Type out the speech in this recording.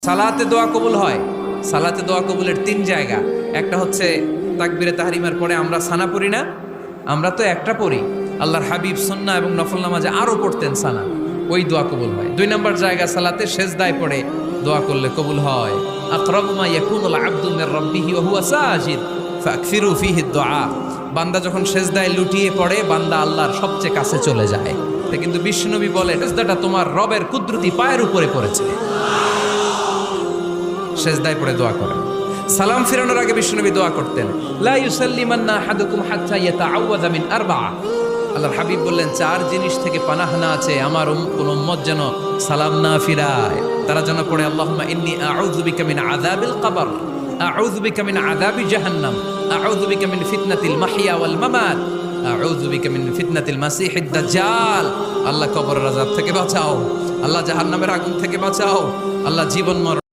সালাতে দোয়া কবুল হয়। সালাতে দোয়া কবুলের 3 জায়গা। একটা হচ্ছে তাকবীরে তাহরিমার পরে আমরা সানা পড়ি না, আমরা তো একটা পড়ি। আল্লাহর হাবিব সুন্নাহ এবং নফল নামাজে আরো পড়তেন সানা, ওই দোয়া কবুল হয়। 2 নম্বর জায়গা সালাতে সেজদায় পড়ে দোয়া করলে কবুল হয়। আকরাবু মা ইয়াকুনুল আবদু মির রাব্বিহি ওয়া হুয়া সাজিদ ফাকসিরু ফিহি দুআ। বান্দা যখন সেজদায় লুটিয়ে পড়ে বান্দা আল্লাহর সবচেয়ে কাছে চলে যায়। কিন্তু বিশ্বনবী বলে সেজদাটা তোমার রবের কুদরতি পায়ের উপরে পড়েছে। সেজদায় পড়ে দোয়া করেন। সালাম ফিরানোর আগে বিশ্বনবী দোয়া করতেন, লা ইউসাল্লিমান্না আহাদুকুম হাত্তা ইয়াতাআওয়াযা মিন আরবা'a। আল্লাহর হাবিব বললেন 4 জিনিস থেকে পানাহ না আছে আমার কোন উম্মত যেন সালাম না ফিরায়। তারা যেন পড়ে আল্লাহুম্মা ইন্নী আউযু বিকা মিন আযাবিল কবর, আউযু বিকা মিন আযাবি জাহান্নাম, আউযু বিকা মিন ফিতনাতিল মাহইয়া ওয়াল মামাত, আউযু বিকা মিন ফিতনাতিল মাসিহিদ দাজ্জাল। আল্লাহ কবরের আযাব থেকে বাঁচাও, আল্লাহ জাহান্নামের আগুন থেকে বাঁচাও, আল্লাহ জীবন মরণ